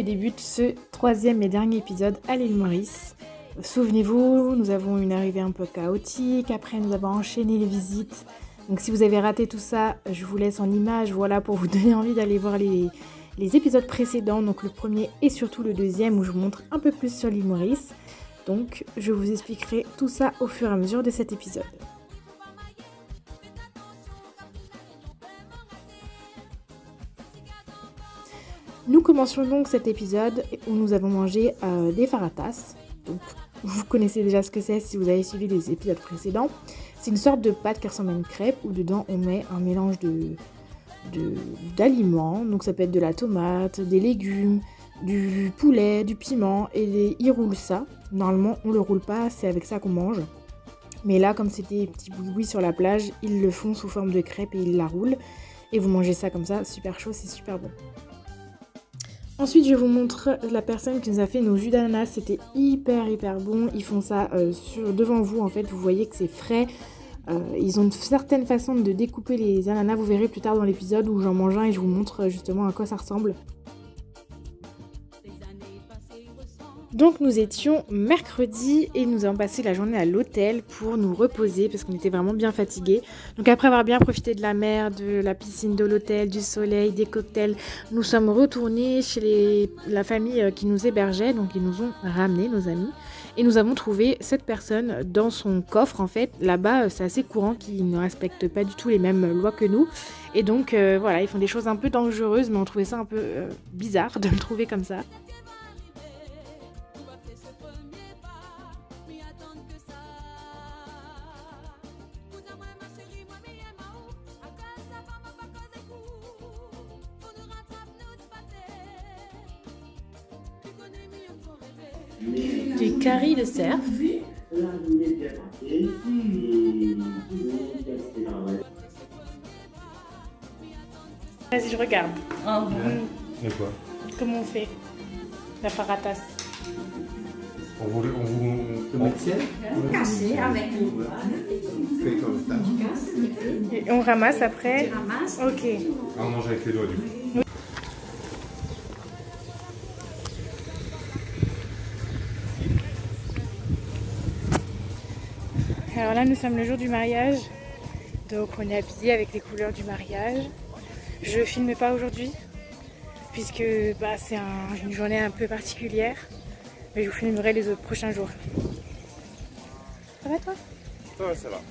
débute ce troisième et dernier épisode à l'île Maurice. Souvenez-vous, nous avons une arrivée un peu chaotique, après nous avons enchaîné les visites. Donc si vous avez raté tout ça, je vous laisse en image, voilà, pour vous donner envie d'aller voir les épisodes précédents, donc le premier et surtout le deuxième où je vous montre un peu plus sur l'île Maurice. Donc je vous expliquerai tout ça au fur et à mesure de cet épisode. Nous commencions donc cet épisode où nous avons mangé des faratas. Donc, vous connaissez déjà ce que c'est si vous avez suivi les épisodes précédents. C'est une sorte de pâte qui ressemble à une crêpe où dedans on met un mélange d'aliments. Donc ça peut être de la tomate, des légumes, du poulet, du piment et ils roulent ça. Normalement on le roule pas, c'est avec ça qu'on mange. Mais là comme c'était des petits bouis sur la plage, ils le font sous forme de crêpe et ils la roulent. Et vous mangez ça comme ça, super chaud, c'est super bon. Ensuite, je vous montre la personne qui nous a fait nos jus d'ananas. C'était hyper bon. Ils font ça devant vous. En fait, vous voyez que c'est frais. Ils ont une certaine façon de découper les ananas. Vous verrez plus tard dans l'épisode où j'en mange un et je vous montre justement à quoi ça ressemble. Donc nous étions mercredi et nous avons passé la journée à l'hôtel pour nous reposer parce qu'on était vraiment bien fatigués. Donc après avoir bien profité de la mer, de la piscine de l'hôtel, du soleil, des cocktails, nous sommes retournés chez la famille qui nous hébergeait. Donc ils nous ont ramenés, nos amis. Et nous avons trouvé cette personne dans son coffre en fait. Là-bas c'est assez courant qu'ils ne respectent pas du tout les mêmes lois que nous. Et donc voilà, ils font des choses un peu dangereuses mais on trouvait ça un peu bizarre de le trouver comme ça. Du curry de cerf. Vas-y, je regarde. Et quoi? Comment on fait la faratas? On vous Casser avec nous. fait comme ça. Et on ramasse après. Tu ramasses. Ok. On mange avec les doigts du coup. Alors là, nous sommes le jour du mariage. Donc on est habillés avec les couleurs du mariage. Je filme pas aujourd'hui puisque c'est une journée un peu particulière. Mais je vous filmerai les autres prochains jours. Ça va toi? Ça va.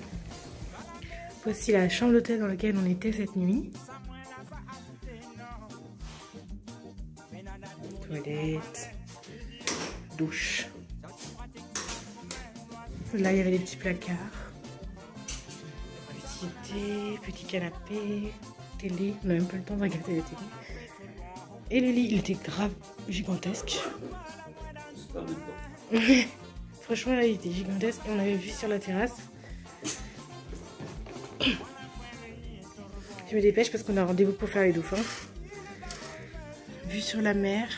Voici la chambre d'hôtel dans laquelle on était cette nuit. Toilette, douche. Là il y avait des petits placards. Petit thé, petit canapé, télé. On n'a même pas le temps de regarder la télé. Et le lit, il était grave gigantesque. Franchement là il était gigantesque et on avait vu sur la terrasse. Je me dépêche parce qu'on a rendez-vous pour faire les dauphins. Vue sur la mer.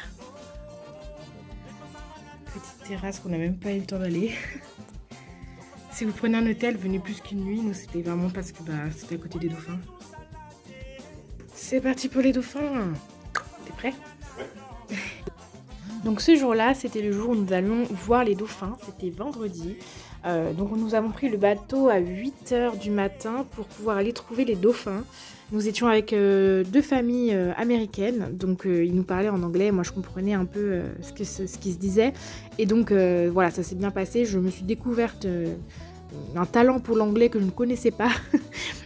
Petite terrasse qu'on n'a même pas eu le temps d'aller. Si vous prenez un hôtel, venez plus qu'une nuit. Nous c'était vraiment parce que c'était à côté des dauphins. C'est parti pour les dauphins. T'es prêt? Ouais. Donc ce jour-là, c'était le jour où nous allions voir les dauphins. C'était vendredi. Donc nous avons pris le bateau à 8 h du matin pour pouvoir aller trouver les dauphins. Nous étions avec deux familles américaines, donc ils nous parlaient en anglais, moi je comprenais un peu ce qui se disait. Et donc voilà, ça s'est bien passé, je me suis découverte un talent pour l'anglais que je ne connaissais pas.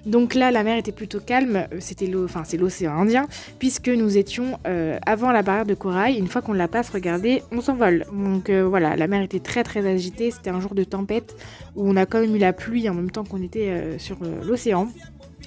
Donc là la mer était plutôt calme, c'est l'océan Indien, puisque nous étions avant la barrière de corail. Une fois qu'on la passe, regardez, on s'envole. Donc voilà, la mer était très agitée, c'était un jour de tempête où on a quand même eu la pluie en même temps qu'on était sur l'océan.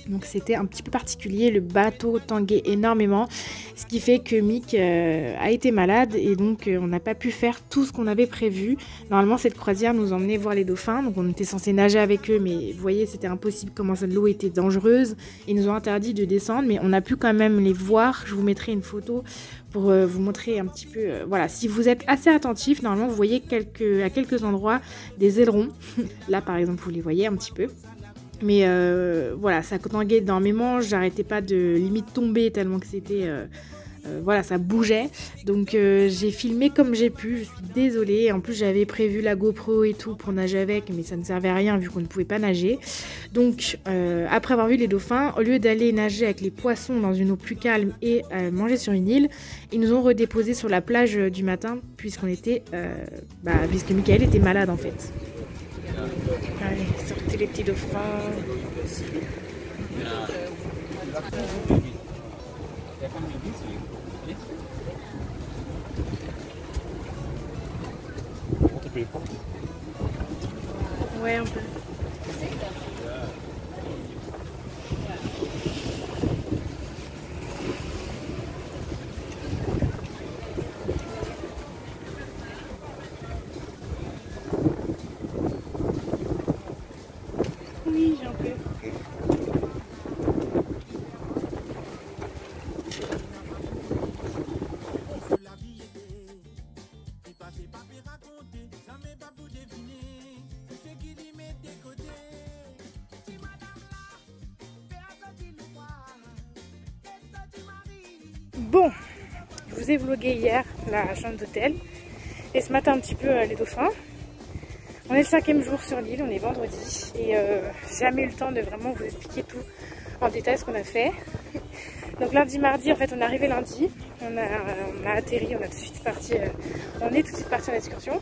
Donc c'était un petit peu particulier, le bateau tanguait énormément, ce qui fait que Mick a été malade et donc on n'a pas pu faire tout ce qu'on avait prévu. Normalement cette croisière nous emmenait voir les dauphins, donc on était censé nager avec eux, mais vous voyez c'était impossible comment l'eau était dangereuse. Ils nous ont interdit de descendre, mais on a pu quand même les voir. Je vous mettrai une photo pour vous montrer un petit peu, voilà, si vous êtes assez attentif, normalement vous voyez à quelques endroits des ailerons. Là par exemple vous les voyez un petit peu. Mais voilà, ça tanguait énormément, j'arrêtais pas de limite tomber tellement que c'était voilà, ça bougeait. Donc j'ai filmé comme j'ai pu, je suis désolée. En plus j'avais prévu la GoPro et tout pour nager avec, mais ça ne servait à rien vu qu'on ne pouvait pas nager. Donc après avoir vu les dauphins, au lieu d'aller nager avec les poissons dans une eau plus calme et manger sur une île, ils nous ont redéposés sur la plage du matin puisque Michael était malade en fait. Allez, sortez les petits dauphins. Ouais, un peu. Oui, j'ai un peu. Bon, je vous ai vlogué hier la chambre d'hôtel et ce matin un petit peu les dauphins. On est le 5e jour sur l'île, on est vendredi et j'ai jamais eu le temps de vraiment vous expliquer tout en détail ce qu'on a fait. Donc lundi, mardi, en fait on est arrivé lundi, on a atterri, on est tout de suite parti en excursion.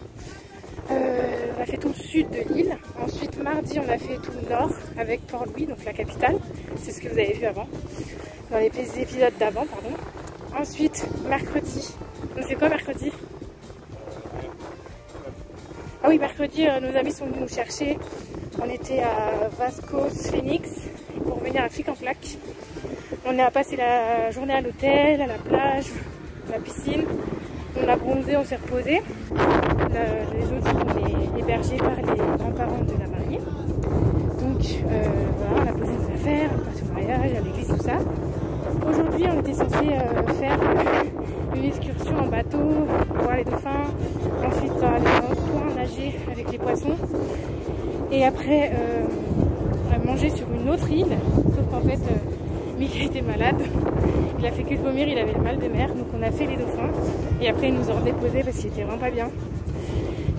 On a fait tout le sud de l'île. Ensuite mardi on a fait tout le nord avec Port-Louis, donc la capitale. C'est ce que vous avez vu avant, dans les épisodes d'avant, pardon. Ensuite mercredi, on fait quoi mercredi? Ah oui, mercredi nos amis sont venus nous chercher. On était à Vascos Phoenix pour venir à Flic en Flac. On a passé la journée à l'hôtel, à la plage, à la piscine. On a bronzé, on s'est reposé. Les autres jours, on est hébergés par les grands-parents de la mariée. Donc voilà, on a posé nos affaires, on est parti au mariage, à l'église, tout ça. Aujourd'hui, on était censé faire une excursion en bateau, voir les dauphins, ensuite aller dans l'autre coin, nager avec les poissons, et après manger sur une autre île, sauf qu'en fait Mickey était malade, il a fait que vomir, il avait le mal de mer, donc on a fait les dauphins, et après ils nous ont redéposés parce qu'il était vraiment pas bien.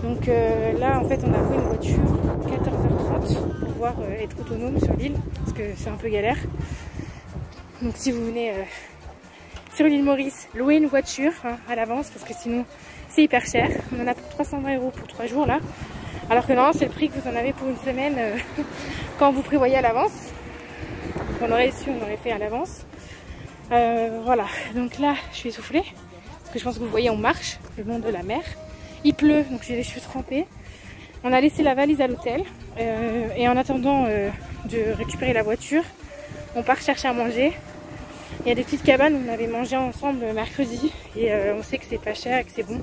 Donc là en fait on a loué une voiture 14h30 pour pouvoir être autonome sur l'île, parce que c'est un peu galère. Donc si vous venez sur l'île Maurice, louez une voiture à l'avance parce que sinon c'est hyper cher. On en a pour 320 € pour 3 jours là. Alors que non, c'est le prix que vous en avez pour une semaine quand vous prévoyez à l'avance. On aurait su, on aurait fait à l'avance. Voilà, donc là je suis essoufflée parce que je pense que vous voyez on marche le long de la mer. Il pleut donc j'ai les cheveux trempés. On a laissé la valise à l'hôtel et en attendant de récupérer la voiture, on part chercher à manger. Il y a des petites cabanes où on avait mangé ensemble mercredi et on sait que c'est pas cher et que c'est bon.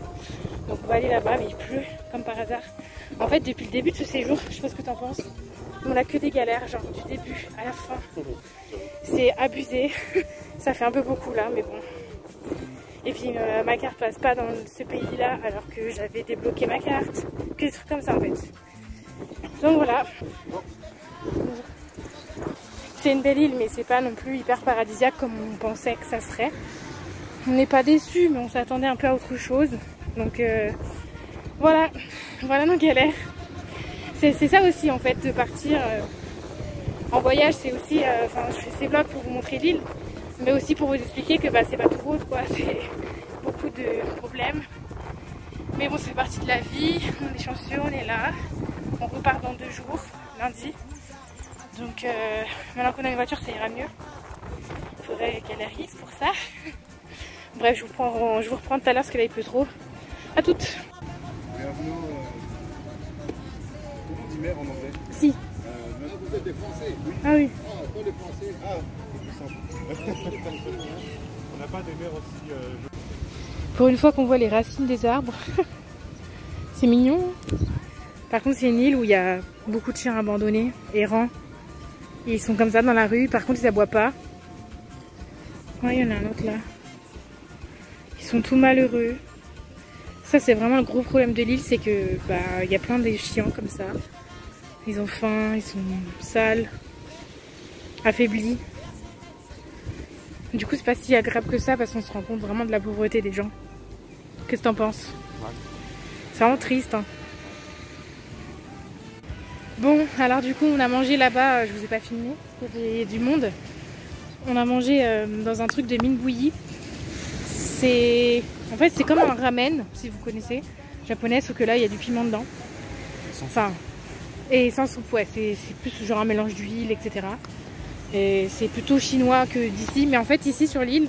Donc on va aller là-bas, mais il pleut comme par hasard. En fait, depuis le début de ce séjour, je sais pas ce que t'en penses, on a que des galères, genre du début à la fin. C'est abusé, ça fait un peu beaucoup là, mais bon. Et puis ma carte passe pas dans ce pays-là alors que j'avais débloqué ma carte, que des trucs comme ça en fait. Donc voilà. C'est une belle île, mais c'est pas non plus hyper paradisiaque comme on pensait que ça serait. On n'est pas déçus, mais on s'attendait un peu à autre chose. Donc voilà nos galères. C'est ça aussi en fait, de partir en voyage. C'est aussi, je fais ces vlogs pour vous montrer l'île, mais aussi pour vous expliquer que c'est pas tout rose quoi. C'est beaucoup de problèmes. Mais bon, ça fait partie de la vie. On est chanceux, on est là. On repart dans 2 jours, lundi. Donc maintenant qu'on a une voiture, ça ira mieux. Il faudrait qu'elle arrive pour ça. Bref, je vous reprends tout à l'heure parce que là il pleut trop. À toutes. Bienvenue. Comment on dit mer en anglais? Si. Maintenant vous êtes des Français. Oui. Ah oui. Ah, pas des Français. Ah, c'est plus simple. On n'a pas de mer aussi. Pour une fois qu'on voit les racines des arbres. C'est mignon. Par contre, c'est une île où il y a beaucoup de chiens abandonnés, errants. Et ils sont comme ça dans la rue, par contre ils aboient pas. Ouais, il y en a un autre là. Ils sont tout malheureux. Ça c'est vraiment le gros problème de l'île, c'est que il y a plein de chiens comme ça. Ils ont faim, ils sont sales, affaiblis. Du coup, c'est pas si agréable que ça parce qu'on se rend compte vraiment de la pauvreté des gens. Qu'est-ce que t'en penses? Ouais. C'est vraiment triste. Hein. Bon, alors du coup, on a mangé là-bas, je vous ai pas filmé, parce qu'il y a du monde. On a mangé dans un truc de mine bouillie. En fait, c'est comme un ramen, si vous connaissez, japonais, sauf que là, il y a du piment dedans. Enfin, et sans soupe, ouais, c'est plus genre un mélange d'huile, etc. Et c'est plutôt chinois que d'ici, mais en fait, ici sur l'île,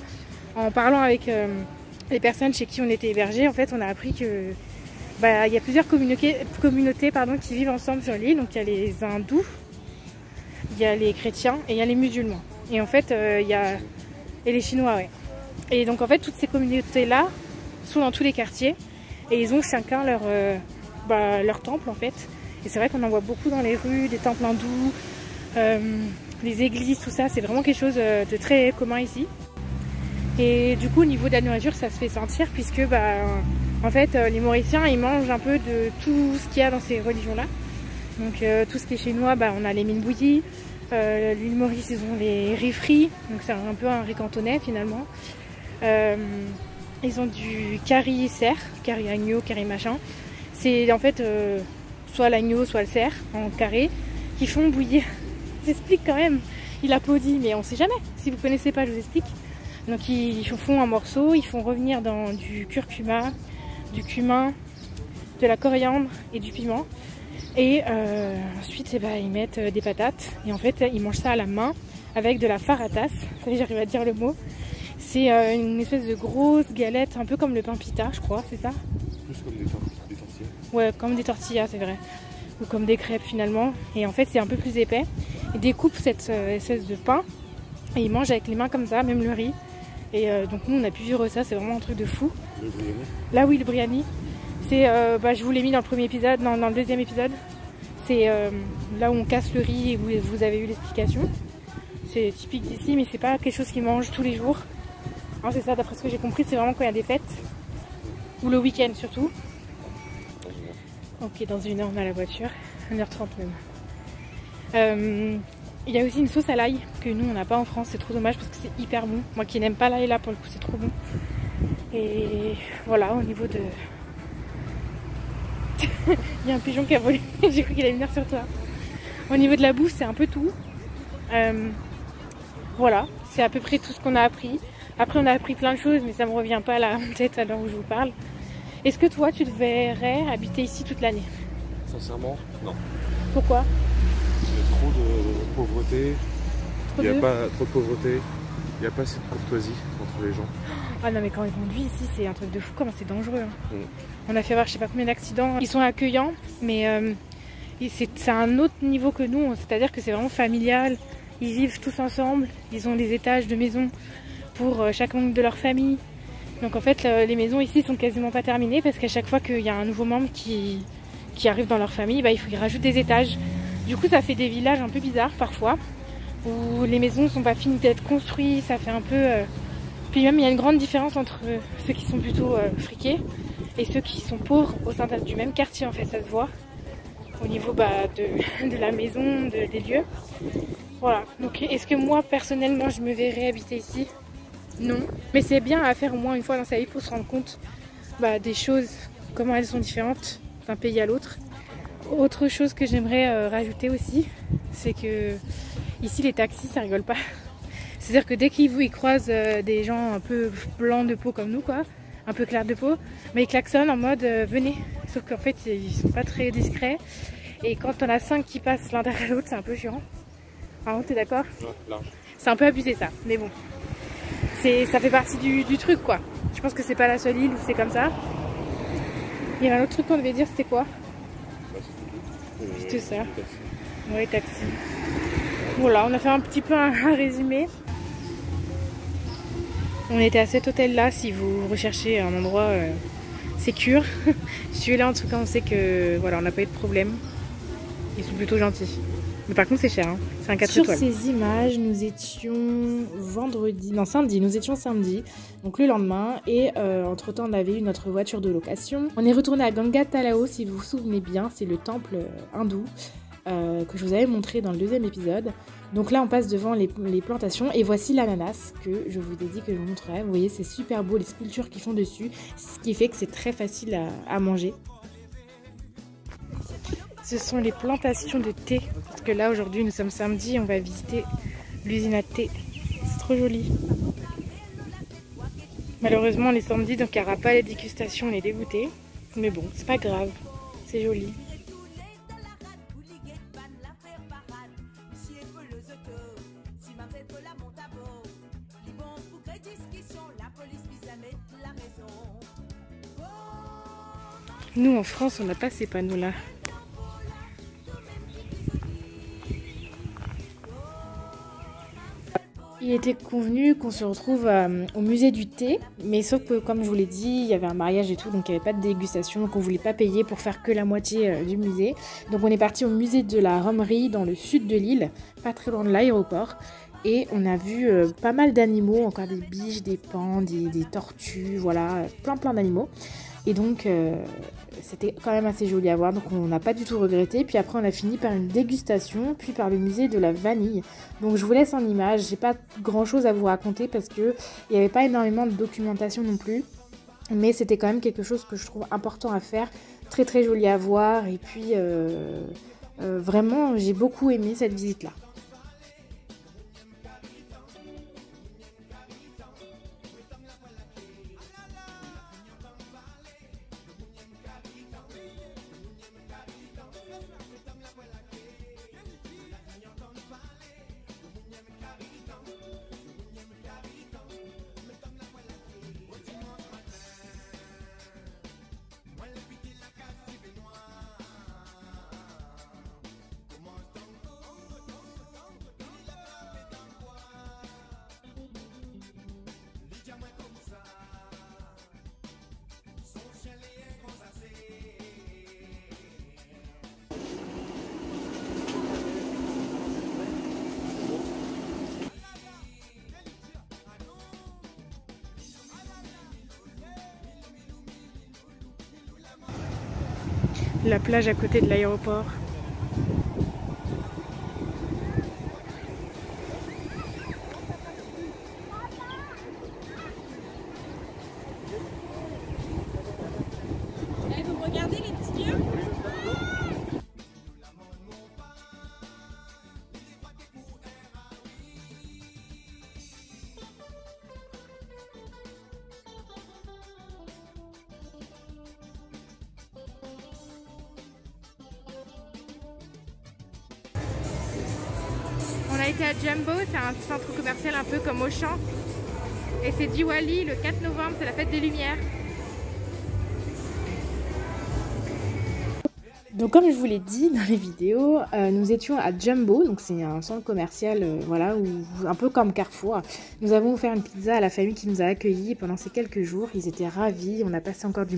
en parlant avec les personnes chez qui on était hébergés, en fait, on a appris que il y a plusieurs communautés qui vivent ensemble sur l'île. Donc il y a les hindous, il y a les chrétiens et il y a les musulmans. Et en fait, et les chinois, ouais. Et donc en fait, toutes ces communautés-là sont dans tous les quartiers et ils ont chacun leur temple en fait. Et c'est vrai qu'on en voit beaucoup dans les rues, des temples hindous, les églises, tout ça. C'est vraiment quelque chose de très commun ici. Et du coup, au niveau de la nourriture, ça se fait sentir puisque en fait, les Mauriciens, ils mangent un peu de tout ce qu'il y a dans ces religions-là. Donc tout ce qui est chinois, on a les mines bouillies. L'île Maurice, ils ont les riz frits. Donc c'est un peu un riz cantonais finalement. Ils ont du curry cerf, curry agneau, curry machin. C'est en fait soit l'agneau, soit le cerf en carré qui font bouillir. J'explique quand même. Il applaudit, mais on sait jamais. Si vous connaissez pas, je vous explique. Donc ils font un morceau, ils font revenir dans du curcuma, du cumin, de la coriandre et du piment. Et ensuite ils mettent des patates. Et en fait ils mangent ça à la main avec de la faratas. Ça y est, j'arrive à dire le mot. C'est une espèce de grosse galette, un peu comme le pain pita, je crois, c'est ça? Plus comme des tortillas. Ouais, comme des tortillas, c'est vrai. Ou comme des crêpes finalement. Et en fait c'est un peu plus épais. Ils découpent cette espèce de pain et ils mangent avec les mains comme ça, même le riz. Et donc nous on a pu vivre ça, c'est vraiment un truc de fou. Le biryani. Là oui, le biryani. C'est, je vous l'ai mis dans le premier épisode, dans le deuxième épisode. C'est là où on casse le riz et vous avez eu l'explication. C'est typique d'ici, mais c'est pas quelque chose qu'ils mangent tous les jours. Hein, c'est ça, d'après ce que j'ai compris, c'est vraiment quand il y a des fêtes. Ou le week-end surtout. Ok, dans 1 heure on a la voiture. 1h30 même. Il y a aussi une sauce à l'ail que nous on n'a pas en France, c'est trop dommage parce que c'est hyper bon. Moi qui n'aime pas l'ail là pour le coup c'est trop bon. Et voilà, au niveau de... Il y a un pigeon qui a volé, j'ai cru qu'il allait venir sur toi. Au niveau de la bouffe c'est un peu tout. Voilà, c'est à peu près tout ce qu'on a appris. Après on a appris plein de choses mais ça me revient pas là en tête à l'heure où je vous parle. Est-ce que toi tu te verrais habiter ici toute l'année? Sincèrement, non. Pourquoi? Il y a trop de pauvreté. Il n'y a pas trop de pauvreté. Il n'y a pas assez de courtoisie entre les gens. Ah non mais quand ils conduisent ici c'est un truc de fou, comment c'est dangereux. Hein. On a fait voir je sais pas combien d'accidents. Ils sont accueillants mais c'est un autre niveau que nous. C'est-à-dire que c'est vraiment familial. Ils vivent tous ensemble. Ils ont des étages de maisons pour chaque membre de leur famille. Donc en fait les maisons ici sont quasiment pas terminées parce qu'à chaque fois qu'il y a un nouveau membre qui arrive dans leur famille, il faut qu'ils rajoutent des étages. Du coup ça fait des villages un peu bizarres parfois où les maisons ne sont pas finies d'être construites, ça fait un peu... Puis même il y a une grande différence entre ceux qui sont plutôt friqués et ceux qui sont pauvres au sein du même quartier en fait, ça se voit au niveau de la maison, des lieux. Voilà, donc est-ce que moi personnellement je me verrais habiter ici? Non, mais c'est bien à faire au moins une fois dans sa vie pour se rendre compte des choses, comment elles sont différentes d'un pays à l'autre. Autre chose que j'aimerais rajouter aussi, c'est que ici les taxis ça rigole pas. C'est-à-dire que dès qu'ils croisent des gens un peu blancs de peau comme nous quoi, un peu clairs de peau, mais ils klaxonnent en mode venez. Sauf qu'en fait ils sont pas très discrets et quand on a 5 qui passent l'un derrière l'autre c'est un peu chiant. Par contre t'es d'accord? Ouais, large. C'est un peu abusé ça, mais bon. Ça fait partie du truc quoi. Je pense que c'est pas la seule île où c'est comme ça. Il y avait un autre truc qu'on devait dire, c'était quoi? C'était ça. Oui, taxi. Voilà, on a fait un petit peu un résumé. On était à cet hôtel là si vous recherchez un endroit sécure. Celui-là en tout cas on sait que voilà, on n'a pas eu de problème. Ils sont plutôt gentils. Mais par contre c'est cher, hein. C'est un 4 étoiles. Sur ces images, nous étions samedi, nous étions samedi, donc le lendemain, et entre temps on avait eu notre voiture de location. On est retourné à Ganga Talao, si vous vous souvenez bien, c'est le temple hindou. que je vous avais montré dans le deuxième épisode. Donc là on passe devant les plantations et voici l'ananas que je vous ai dit que je vous montrerai. Vous voyez, c'est super beau les sculptures qu'ils font dessus, ce qui fait que c'est très facile à manger. Ce sont les plantations de thé, parce que là aujourd'hui nous sommes samedi, on va visiter l'usine à thé. C'est trop joli. Malheureusement on est samedi donc il n'y aura pas les dégustations, on est dégoûtés. Mais bon, c'est pas grave, c'est joli. Nous en France on n'a pas ces panneaux là. Il était convenu qu'on se retrouve au musée du thé, mais sauf que comme je vous l'ai dit, il y avait un mariage et tout, donc il n'y avait pas de dégustation, donc on ne voulait pas payer pour faire que la moitié du musée. Donc on est parti au musée de la Romerie dans le sud de l'île, pas très loin de l'aéroport, et on a vu pas mal d'animaux, encore des biches, des pans, des tortues, voilà, plein d'animaux. Et donc c'était quand même assez joli à voir, donc on n'a pas du tout regretté. Puis après on a fini par une dégustation, puis par le musée de la vanille. Donc je vous laisse en image, j'ai pas grand chose à vous raconter parce que il n'y avait pas énormément de documentation non plus. Mais c'était quand même quelque chose que je trouve important à faire, très joli à voir. Et puis vraiment j'ai beaucoup aimé cette visite là. La plage à côté de l'aéroport. Vous regardez les petits lieux ? On a été à Jumbo, c'est un centre commercial un peu comme Auchan. Et c'est Diwali, le 4 novembre, c'est la fête des Lumières. Donc comme je vous l'ai dit dans les vidéos, nous étions à Jumbo, donc c'est un centre commercial voilà, où, un peu comme Carrefour. Nous avons offert une pizza à la famille qui nous a accueillis pendant ces quelques jours. Ils étaient ravis, on a passé encore du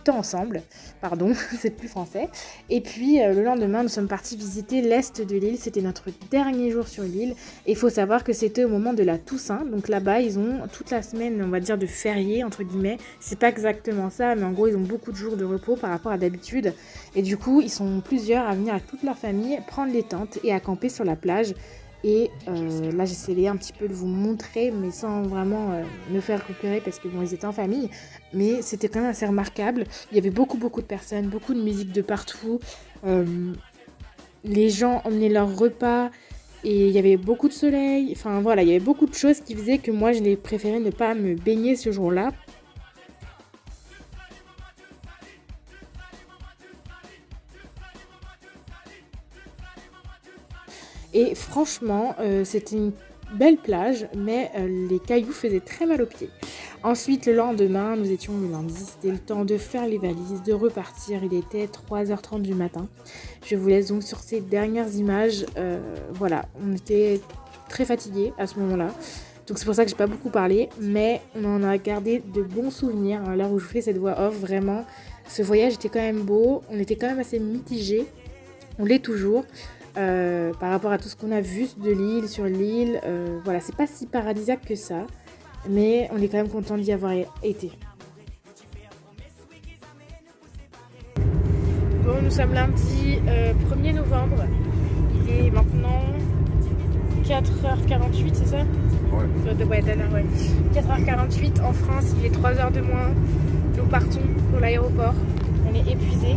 temps ensemble, pardon, c'est plus français. Et puis le lendemain, nous sommes partis visiter l'est de l'île, c'était notre dernier jour sur l'île. Et il faut savoir que c'était au moment de la Toussaint, donc là-bas ils ont toute la semaine, on va dire, de férié, entre guillemets. C'est pas exactement ça, mais en gros ils ont beaucoup de jours de repos par rapport à d'habitude. Et du coup, ils sont plusieurs à venir avec toute leur famille prendre les tentes et à camper sur la plage. Et là, j'essayais un petit peu de vous montrer, mais sans vraiment me faire repérer parce que bon, ils étaient en famille. Mais c'était quand même assez remarquable. Il y avait beaucoup de personnes, beaucoup de musique de partout. Les gens emmenaient leurs repas et il y avait beaucoup de soleil. Enfin voilà, il y avait beaucoup de choses qui faisaient que moi, je n'ai préféré ne pas me baigner ce jour-là. Et franchement, c'était une belle plage, mais les cailloux faisaient très mal aux pieds. Ensuite, le lendemain, nous étions le lundi, c'était le temps de faire les valises, de repartir. Il était 3h30 du matin. Je vous laisse donc sur ces dernières images. Voilà, on était très fatigués à ce moment-là. Donc c'est pour ça que j'ai pas beaucoup parlé, mais on en a gardé de bons souvenirs. À l'heure où je fais cette voix off, vraiment, ce voyage était quand même beau. On était quand même assez mitigés. On l'est toujours. Par rapport à tout ce qu'on a vu de l'île, sur l'île, voilà, c'est pas si paradisiaque que ça, mais on est quand même content d'y avoir été. Bon, nous sommes lundi 1er novembre. Il est maintenant 4h48, c'est ça? Ouais, 4h48 en France, il est 3h de moins. Nous partons pour l'aéroport. On est épuisés.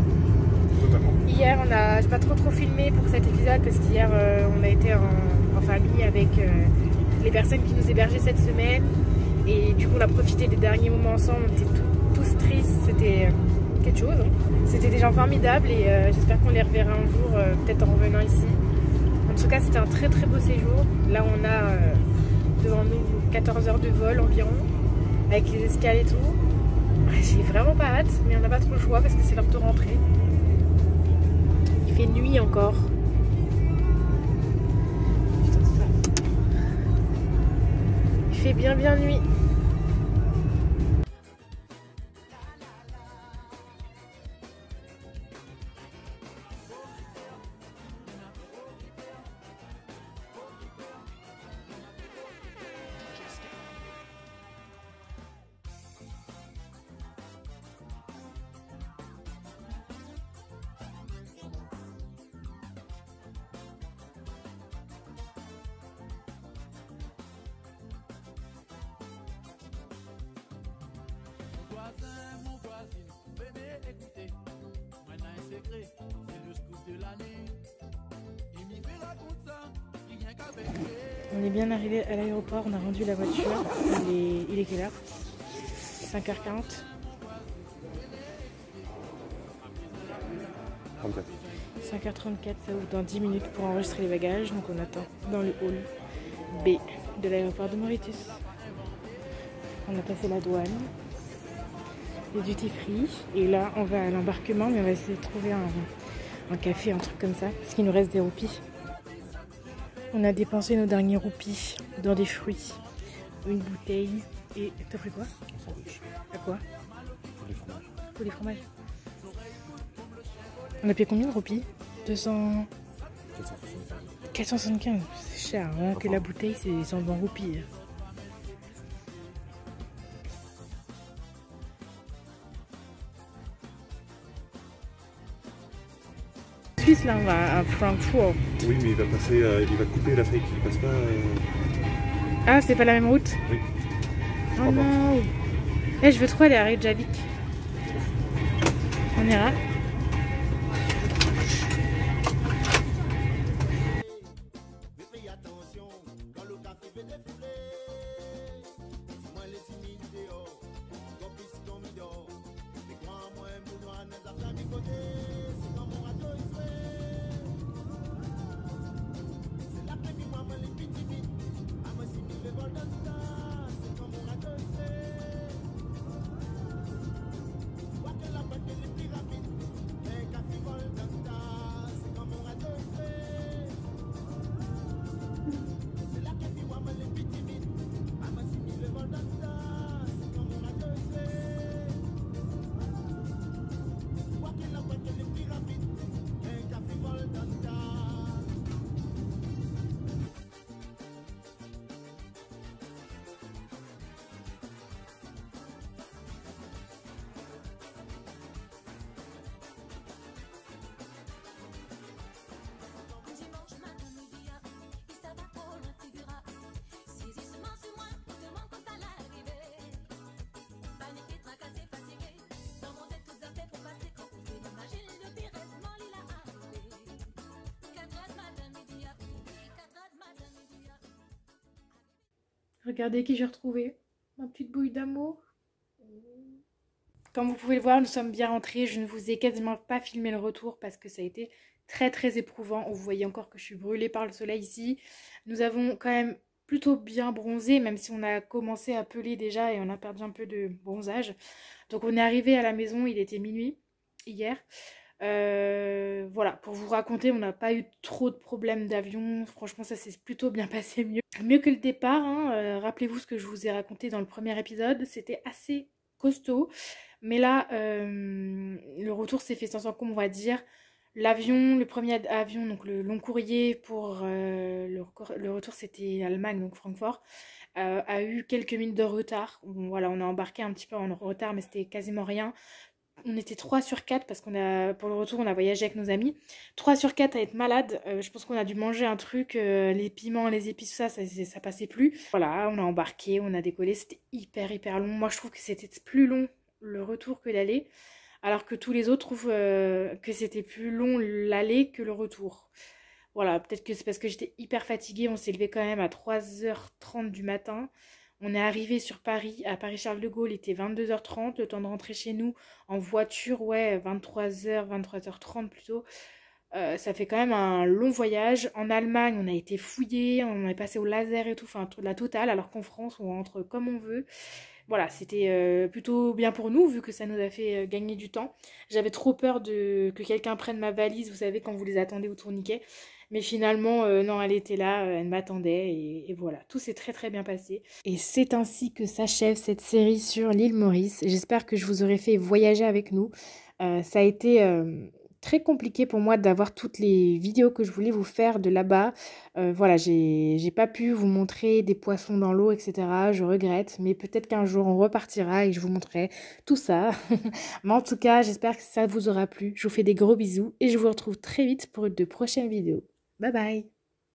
Hier, j'ai pas trop filmé pour cet épisode parce qu'hier, on a été en famille avec les personnes qui nous hébergeaient cette semaine. Et du coup, on a profité des derniers moments ensemble. On était tous tristes. C'était quelque chose. Hein. C'était des gens formidables et j'espère qu'on les reverra un jour, peut-être en revenant ici. En tout cas, c'était un très beau séjour. Là, on a devant nous 14 heures de vol environ, avec les escales et tout. J'ai vraiment pas hâte, mais on n'a pas trop le choix parce que c'est l'heure de rentrer. Il fait nuit encore. Putain, ça. Il fait bien nuit. Mon voisine, venez écouter. Maintenant un secret, c'est le scoop de l'année. Il m'y fait raconter ça, rien qu'avec. On est bien arrivé à l'aéroport, on a rendu la voiture. Il est quelle heure? 5h40. 5h34, ça ouvre dans 10 minutes pour enregistrer les bagages. Donc on attend dans le hall B de l'aéroport de Mauritius. On a passé la douane. Les duty free. Et là, on va à l'embarquement, mais on va essayer de trouver un café, un truc comme ça, parce qu'il nous reste des roupies. On a dépensé nos derniers roupies dans des fruits, une bouteille et... T'as pris quoi? Un sandwich. À quoi? Pour les fromages. Pour les fromages. On a payé combien de roupies? 200... 475. C'est cher, hein, que la bouteille c'est 120 roupies. Suisse, là on va à Francfort. Oui, mais il va passer, il va couper l'Afrique, il passe pas. Ah, c'est pas la même route? Oui. Oh non. Eh, je veux trop aller à Reykjavik. On ira. Regardez qui j'ai retrouvé, ma petite bouille d'amour. Comme vous pouvez le voir, nous sommes bien rentrés. Je ne vous ai quasiment pas filmé le retour parce que ça a été très éprouvant. Vous voyez encore que je suis brûlée par le soleil ici. Nous avons quand même plutôt bien bronzé, même si on a commencé à peler déjà et on a perdu un peu de bronzage. Donc on est arrivé à la maison, il était minuit hier. Voilà, pour vous raconter, on n'a pas eu trop de problèmes d'avion. Franchement, ça s'est plutôt bien passé, mieux que le départ. Hein. Rappelez-vous ce que je vous ai raconté dans le premier épisode. C'était assez costaud. Mais là, le retour s'est fait sans encombre, on va dire. L'avion, le premier avion, donc le long courrier pour le retour, c'était Allemagne, donc Francfort, a eu quelques minutes de retard. Bon, voilà, on a embarqué un petit peu en retard, mais c'était quasiment rien. on était 3 sur 4 parce qu'on a, pour le retour, on a voyagé avec nos amis. 3 sur 4 à être malade. Je pense qu'on a dû manger un truc, les piments, les épices, ça passait plus. Voilà, on a embarqué, on a décollé. C'était hyper long. Moi, je trouve que c'était plus long le retour que l'aller. Alors que tous les autres trouvent que c'était plus long l'aller que le retour. Voilà, peut-être que c'est parce que j'étais hyper fatiguée. On s'est levé quand même à 3h30 du matin. On est arrivé sur Paris, à Paris-Charles de Gaulle, il était 22h30. Le temps de rentrer chez nous en voiture, ouais, 23h, 23h30 plutôt. Ça fait quand même un long voyage. En Allemagne, on a été fouillés, on est passé au laser et tout, enfin la totale, alors qu'en France, on rentre comme on veut. Voilà, c'était plutôt bien pour nous, vu que ça nous a fait gagner du temps. J'avais trop peur que quelqu'un prenne ma valise, vous savez, quand vous les attendez au tourniquet. Mais finalement, non, elle était là, elle m'attendait, et voilà, tout s'est très bien passé. Et c'est ainsi que s'achève cette série sur l'île Maurice. J'espère que je vous aurai fait voyager avec nous. Ça a été très compliqué pour moi d'avoir toutes les vidéos que je voulais vous faire de là-bas. Voilà, j'ai pas pu vous montrer des poissons dans l'eau, etc. Je regrette, mais peut-être qu'un jour on repartira et je vous montrerai tout ça. Mais en tout cas, j'espère que ça vous aura plu. Je vous fais des gros bisous et je vous retrouve très vite pour de prochaines vidéos. Bye bye!